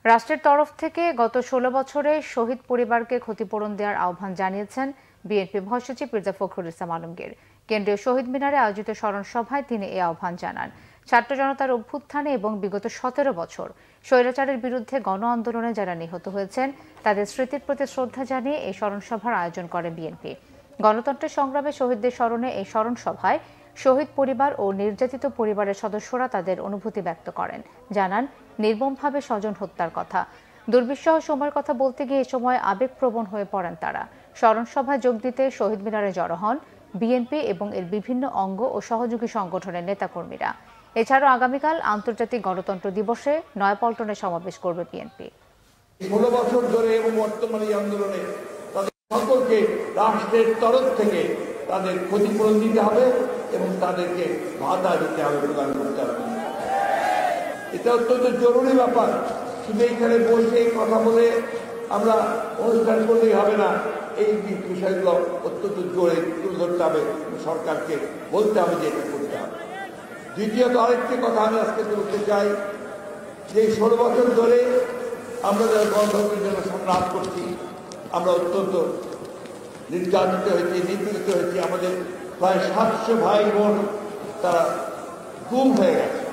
রাষ্ট্রের তরফ থেকে গত ১৬ বছরে শহীদ পরিবারকে ক্ষতিপূরণ দেওয়ার আহ্বান জানিয়েছেন বিএনপি মহাসচিব মির্জা ফখরুল ইসলাম আলমগীর। কেন্দ্রীয় শহীদ মিনারে আয়োজিত স্মরণ সভায় তিনি এই আহ্বান জানান। ছাত্র জনতার অভ্যুত্থানে এবং বিগত ১৭ বছর স্বৈরাচারের বিরুদ্ধে গণ আন্দোলনে যারা নিহত হয়েছেন তাদের স্মৃতির প্রতি শ্রদ্ধা জানিয়ে এই স্মরণ সভার আয়োজন করে বিএনপি। গণতন্ত্রের সংগ্রামে শহীদদের স্মরণে এই স্মরণ সভায় শহীদ পরিবার ও নির্যাতিত পরিবারের সদস্যরা তাদের অনুভূতি ব্যক্ত করেন, জানান নির্মমভাবে স্বজন হত্যার কথা। দুর্বিষহ সময়ের কথা বলতে গিয়ে এ সময় আবেগপ্রবণ হয়ে পড়েন তারা। স্মরণ সভায় যোগ দিতে শহীদ মিনারে জড়ো হন বিএনপি এবং এর বিভিন্ন অঙ্গ ও সহযোগী সংগঠনের নেতাকর্মীরা। এছাড়াও আগামীকাল আন্তর্জাতিক গণতন্ত্র দিবসে নয়াপল্টনে সমাবেশ করবে বিএনপি। ১৬ বছর ধরে এবং বর্তমানে আন্দোলনে তাদের সকলকে রাষ্ট্রের তরফ থেকে তাদের ক্ষতিপূরণ দিতে হবে এবং তাদেরকে ভাতা দিতে হবে, প্রদান করতে হবে। এটা অত্যন্ত জরুরি ব্যাপার। শুধু এইখানে বসে কথা বলে আমরা অনুষ্ঠান করলেই হবে না, এই বিষয়গুলো অত্যন্ত জোরে তুলে ধরতে হবে, সরকারকে বলতে হবে যে এটা করতে হবে। দ্বিতীয়ত আরেকটি কথা আমি আজকে বলতে চাই যে ১৬ বছর ধরে আমরা যারা গণতন্ত্রের জন্য সংগ্রাম করছি, আমরা অত্যন্ত নির্যাতিত হয়েছি, নিপীড়িত হয়েছি। আমাদের প্রায় ৭০০ ভাই বোন তারা গুম হয়ে গেছে।